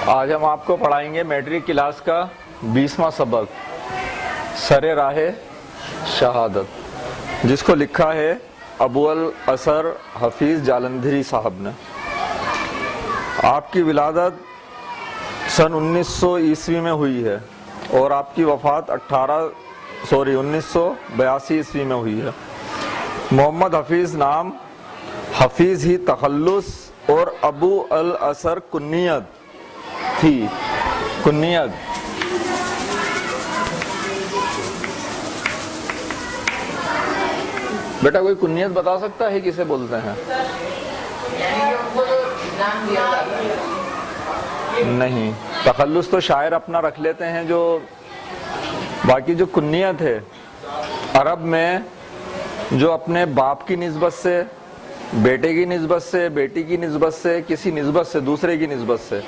آج ہم آپ کو پڑھائیں گے میٹرک کلاس کا 20واں سبق سر راہ شہادت، جس کو لکھا ہے ابو الاثر حفیظ جالندھری صاحب نے۔ آپ کی ولادت سن 1900 عیسوی میں ہوئی ہے اور آپ کی وفات 1982 عیسوی میں ہوئی ہے۔ محمد حفیظ نام حفیظ ہی تخلص اور ابو الاثر کنیت تھی۔ کنیت بیٹا کوئی کنیت بتا سکتا ہے کسے بولتے ہیں؟ نہیں، تخلص تو شاعر اپنا رکھ لیتے ہیں، جو باقی جو کنیت ہے عرب میں جو اپنے باپ کی نسبت سے، بیٹے کی نسبت سے، بیٹی کی نسبت سے، کسی نسبت سے، دوسرے کی نسبت سے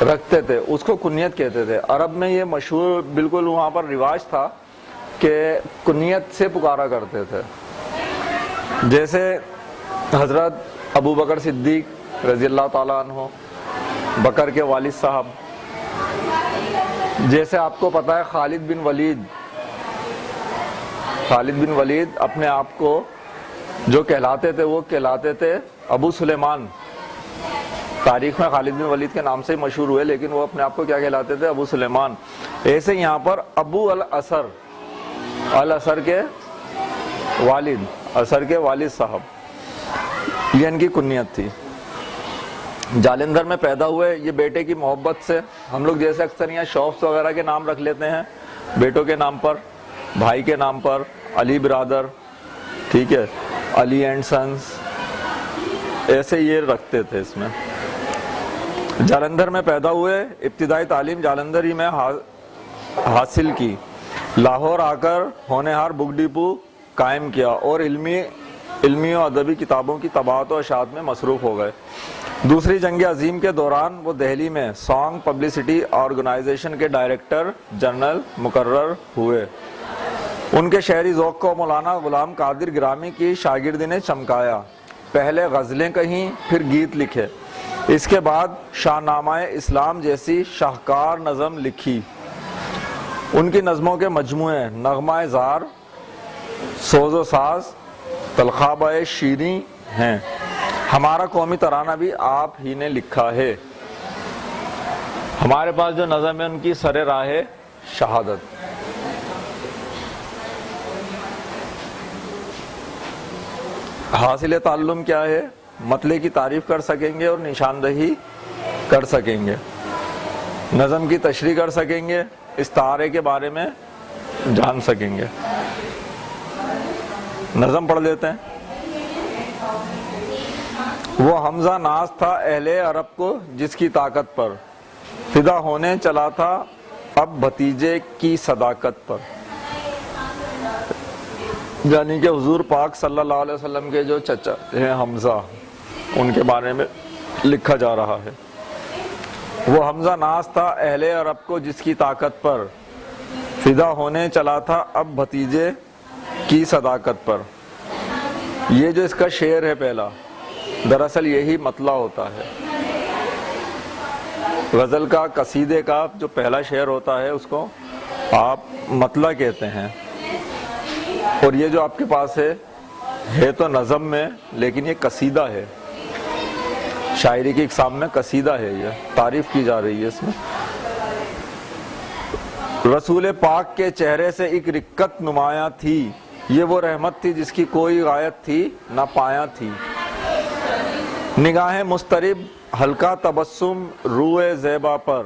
رکھتے تھے، اس کو کنیت کہتے تھے۔ عرب میں یہ مشہور بالکل وہاں پر رواج تھا کہ کنیت سے پکارا کرتے تھے، جیسے حضرت ابو بکر صدیق رضی اللہ تعالیٰ عنہ، بکر کے والد صاحب، جیسے آپ کو پتا ہے خالد بن ولید اپنے آپ کو جو کہلاتے تھے وہ کہلاتے تھے ابو سلیمان۔ تاریخ میں خالد بن ولید کے نام سے ہی مشہور ہوئے، لیکن وہ اپنے آپ کو کیا کہلاتے تھے؟ ابو سلیمان۔ ایسے یہاں پر ابو الاثر کے والد صاحب، یہ ان کی کنیت تھی۔ جالندھر میں پیدا ہوئے، یہ بیٹے کی محبت سے، ہم لوگ جیسے اکثر یہاں شاپس وغیرہ کے نام رکھ لیتے ہیں بیٹوں کے نام پر، بھائی کے نام پر، علی برادر، ٹھیک ہے، علی اینڈ سنس، ایسے یہ رکھتے تھے اس میں۔ جالندھر میں پیدا ہوئے، ابتدائی تعلیم جالندھر ہی میں حاصل کی، لاہور آ کر ہونہار بک ڈپو قائم کیا اور علمی و ادبی کتابوں کی طباعت و اشاعت میں مصروف ہو گئے۔ دوسری جنگ عظیم کے دوران وہ دہلی میں سانگ پبلسٹی آرگنائزیشن کے ڈائریکٹر جنرل مقرر ہوئے۔ ان کے شعری ذوق کو مولانا غلام قادر گرامی کی شاگردی نے چمکایا۔ پہلے غزلیں کہیں، پھر گیت لکھے، اس کے بعد شاہ نامہ اسلام جیسی شاہکار نظم لکھی۔ ان کی نظموں کے مجموعے نغمہ زار، سوز و ساز، تلخابہ شیریں ہیں۔ ہمارا قومی ترانہ بھی آپ ہی نے لکھا ہے۔ ہمارے پاس جو نظم ہے ان کی سر راہ شہادت۔ حاصل تعلم کیا ہے؟ مطلع کی تعریف کر سکیں گے اور نشاندہی کر سکیں گے، نظم کی تشریح کر سکیں گے، استعارے کے بارے میں جان سکیں گے۔ نظم پڑھ لیتے ہیں۔ وہ حمزہ ناز تھا اہل عرب کو جس کی طاقت پر، فدا ہونے چلا تھا اب بھتیجے کی صداقت پر۔ یعنی کہ حضور پاک صلی اللہ علیہ وسلم کے جو چچا ہیں حمزہ، ان کے بارے میں لکھا جا رہا ہے۔ وہ حمزہ ناز تھا اہل عرب کو جس کی طاقت پر، فدا ہونے چلا تھا اب بھتیجے کی صداقت پر۔ یہ جو اس کا شعر ہے پہلا، دراصل یہی مطلع ہوتا ہے۔ غزل کا، قصیدے کا جو پہلا شعر ہوتا ہے اس کو آپ مطلع کہتے ہیں، اور یہ جو آپ کے پاس ہے تو نظم میں، لیکن یہ قصیدہ ہے، شاعری کی اقسام میں قصیدہ ہے، یہ تعریف کی جا رہی ہے اس میں۔ رسول پاک کے چہرے سے ایک رقت نمایاں تھی، یہ وہ رحمت تھی جس کی کوئی غایت تھی نہ پایاں تھی۔ نگاہیں مضطرب، ہلکا تبسم روئے زیبا پر،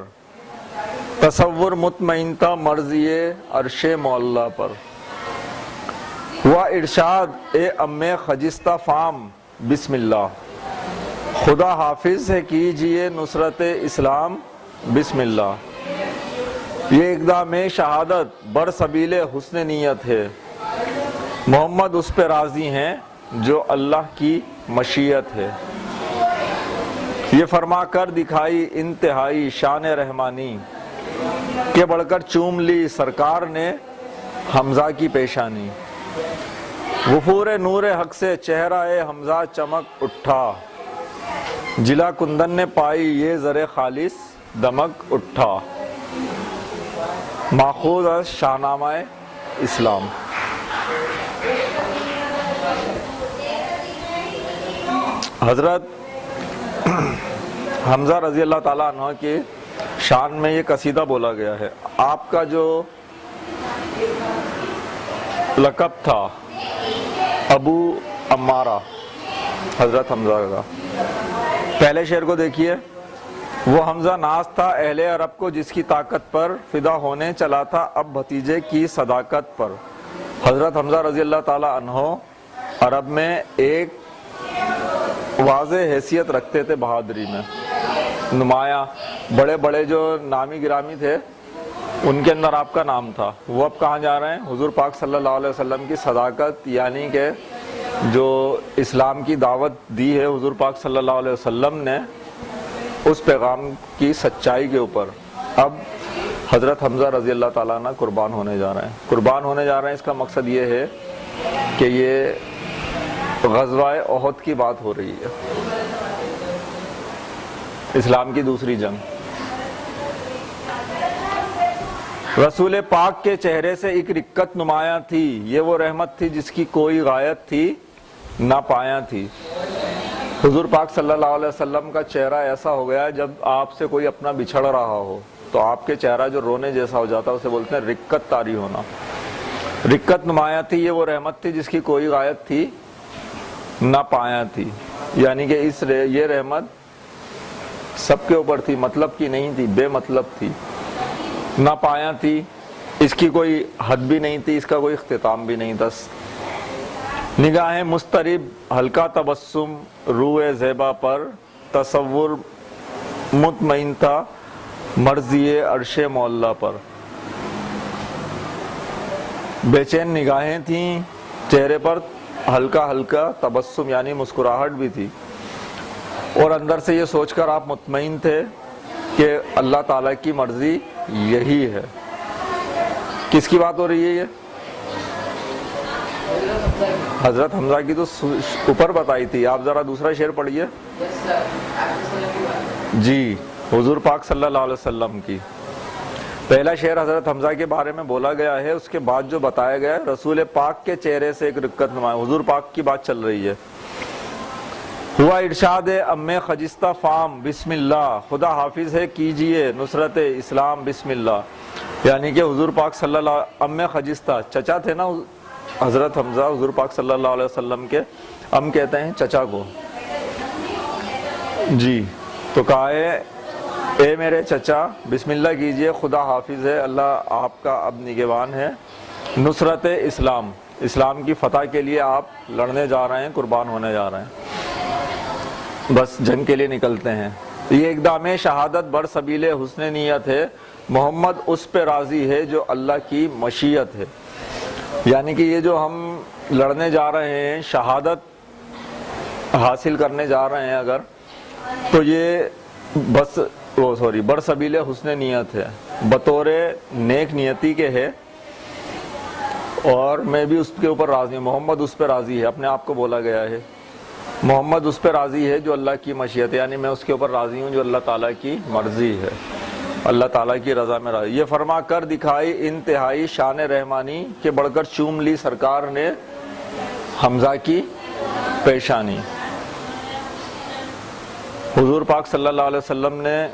تصور مطمئن تھا مرضی عرش معلیٰ پر۔ ہوا ارشاد اے ام خجستہ فام بسم اللہ، خدا حافظ ہے کیجئے نصرت اسلام بسم اللہ۔ یہ اقدام شہادت بر سبیل حسن نیت ہے، محمد اس پہ راضی ہیں جو اللہ کی مشیت ہے۔ یہ فرما کر دکھائی انتہائی شان رحمانی، کہ بڑھ کر چوم لی سرکار نے حمزہ کی پیشانی۔ وفور نور حق سے چہرہ حمزہ چمک اٹھا، جلا کندن نے پائی یہ زر خالص دمک اٹھا، ماخوذ از شاہنامہ اسلام۔ حضرت حمزہ رضی اللہ تعالیٰ عنہ کی شان میں یہ قصیدہ بولا گیا ہے۔ آپ کا جو لقب تھا ابو عمارہ حضرت حمزہ کا، پہلے شعر کو دیکھیے، وہ حمزہ ناز تھا اہل عرب کو جس کی طاقت پر فدا ہونے چلا تھا اب بھتیجے کی صداقت پر۔ حضرت حمزہ رضی اللہ تعالیٰ عنہ عرب میں ایک واضح حیثیت رکھتے تھے، بہادری میں نمایاں، بڑے بڑے جو نامی گرامی تھے ان کے اندر آپ کا نام تھا۔ وہ اب کہاں جا رہے ہیں؟ حضور پاک صلی اللہ علیہ وسلم کی صداقت، یعنی کہ جو اسلام کی دعوت دی ہے حضور پاک صلی اللہ علیہ وسلم نے، اس پیغام کی سچائی کے اوپر اب حضرت حمزہ رضی اللہ تعالیٰ عنہ قربان ہونے جا رہے ہیں۔ قربان ہونے جا رہے ہیں، اس کا مقصد یہ ہے کہ یہ غزوہ احد کی بات ہو رہی ہے، اسلام کی دوسری جنگ۔ رسول پاک کے چہرے سے ایک رکت نمایاں تھی، یہ وہ رحمت تھی جس کی کوئی غایت تھی نہ پایاں تھی۔ حضور پاک صلی اللہ علیہ وسلم کا چہرہ ایسا ہو گیا جب آپ سے کوئی اپنا بچھڑ رہا ہو تو آپ کے چہرہ جو رونے جیسا ہو جاتا ہے اسے بولتے ہیں رکت طاری ہونا۔ رکت نمایاں تھی، یہ وہ رحمت تھی جس کی کوئی غایت تھی نہ پایاں تھی، یعنی کہ یہ رحمت سب کے اوپر تھی، مطلب کی نہیں تھی، بے مطلب تھی، نہ پایاں تھی، اس کی کوئی حد بھی نہیں تھی، اس کا کوئی اختتام بھی نہیں تھا۔ نگاہیں مضطرب، ہلکا تبسم روئے زیبا پر، تصور مطمئن تھا مرضی عرش مولا پر۔ بے چین نگاہیں تھیں، چہرے پر ہلکا ہلکا تبسم یعنی مسکراہٹ بھی تھی، اور اندر سے یہ سوچ کر آپ مطمئن تھے کہ اللہ تعالیٰ کی مرضی یہی ہے۔ کس کی بات ہو رہی ہے؟ یہ حضرت حمزہ کی تو اوپر بتائی تھی، آپ ذرا دوسرا شعر پڑھیے جی، حضور پاک صلی اللہ علیہ وسلم کی۔ پہلا شعر حضرت حمزہ کے بارے میں بولا گیا ہے، اس کے بعد جو بتایا گیا ہے رسول پاک کے چہرے سے ایک رکت نمایاں، حضور پاک کی بات چل رہی ہے۔ ہوا ارشاد ام خجستہ فام بسم اللہ، خدا حافظ ہے کیجئے نصرت اسلام بسم اللہ، یعنی کہ حضور پاک صلی اللہ ام خجستہ، چچا تھے نا حضرت حمزہ حضور پاک صلی اللہ علیہ وسلم کے، ام کہتے ہیں چچا کو جی، تو کہا ہے اے میرے چچا بسم اللہ کیجئے، خدا حافظ ہے، اللہ آپ کا اب نگہبان ہے، نصرت اسلام، اسلام کی فتح کے لیے آپ لڑنے جا رہے ہیں، قربان ہونے جا رہے ہیں، بس جنگ کے لیے نکلتے ہیں۔ یہ اقدام شہادت بر سبیل حسن نیت ہے، محمد اس پہ راضی ہے جو اللہ کی مشیت ہے، یعنی کہ یہ جو ہم لڑنے جا رہے ہیں، شہادت حاصل کرنے جا رہے ہیں اگر، تو یہ بر سبیل حسن نیت ہے، بطور نیک نیتی کے ہے، اور میں بھی اس کے اوپر راضی ہوں، محمد اس پہ راضی ہے، اپنے آپ کو بولا گیا ہے، محمد اس پہ راضی ہے جو اللہ کی مشیت ہے، یعنی میں اس کے اوپر راضی ہوں جو اللہ تعالیٰ کی مرضی ہے، اللہ تعالیٰ کی رضا میں راضی۔ یہ فرما کر دکھائی انتہائی شان رحمانی کہ بڑھ کر چوم لی سرکار نے حمزہ کی پیشانی۔ حضور پاک صلی اللہ علیہ وسلم نے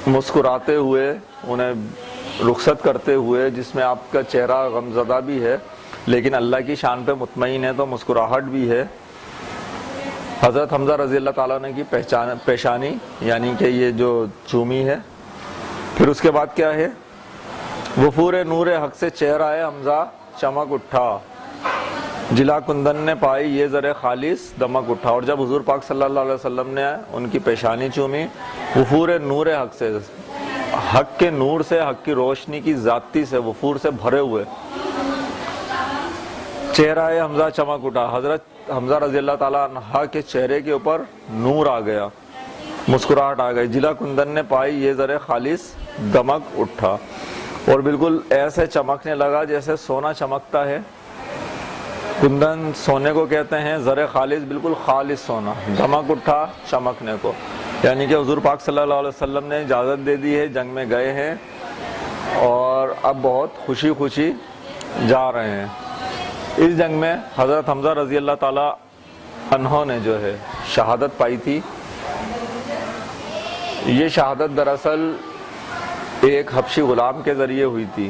مسکراتے ہوئے انہیں رخصت کرتے ہوئے، جس میں آپ کا چہرہ غمزدہ بھی ہے لیکن اللہ کی شان پہ مطمئن ہے تو مسکراہٹ بھی ہے، حضرت حمزہ رضی اللہ تعالیٰ نے کی پیشانی، یعنی کہ یہ جو چومی ہے۔ پھر اس کے بعد کیا ہے؟ وفور نور حق سے چہرہ حمزہ چمک اٹھا، جلا کندن نے پائی یہ زر خالص دمک اٹھا۔ اور جب حضور پاک صلی اللہ علیہ وسلم نے ان کی پیشانی چومی، وفور نور حق سے، حق کے نور سے، حق کی روشنی کی ذاتی سے، وفور سے بھرے ہوئے چہرہ حمزہ چمک اٹھا، حضرت حمزہ رضی اللہ تعالیٰ عنہ کے چہرے کے اوپر نور آ گیا، مسکراہٹ آ گئی، جلا کندن نے پائی یہ زر خالص دمک اٹھا، اور بالکل ایسے چمکنے لگا جیسے سونا چمکتا ہے۔ کندن سونے کو کہتے ہیں، زر خالص بالکل خالص سونا، دمک اٹھا چمکنے کو، یعنی کہ حضور پاک صلی اللہ علیہ وسلم نے اجازت دے دی ہے، جنگ میں گئے ہیں اور اب بہت خوشی خوشی جا رہے ہیں۔ اس جنگ میں حضرت حمزہ رضی اللہ تعالی عنہ نے جو ہے شہادت پائی تھی۔ یہ شہادت دراصل ایک حبشی غلام کے ذریعے ہوئی تھی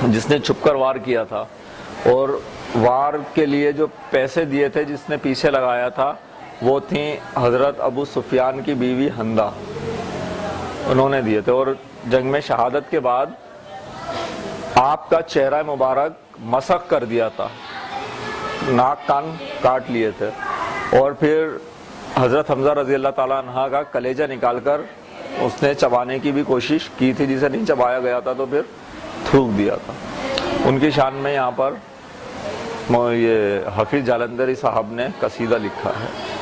جس نے چھپ کر وار کیا تھا، اور وار کے لیے جو پیسے دیے تھے جس نے پیچھے لگایا تھا وہ تھیں حضرت ابو سفیان کی بیوی حندہ، انہوں نے دیے تھے۔ اور جنگ میں شہادت کے بعد آپ کا چہرہ مبارک مسخ کر دیا تھا، ناک کان کاٹ لیے تھے، اور پھر حضرت حمزہ رضی اللہ تعالیٰ عنہ کا کلیجہ نکال کر اس نے چبانے کی بھی کوشش کی تھی، جسے نہیں چبایا گیا تھا تو پھر تھوک دیا تھا۔ ان کی شان میں یہاں پر یہ حفیظ جالندھری صاحب نے قصیدہ لکھا ہے۔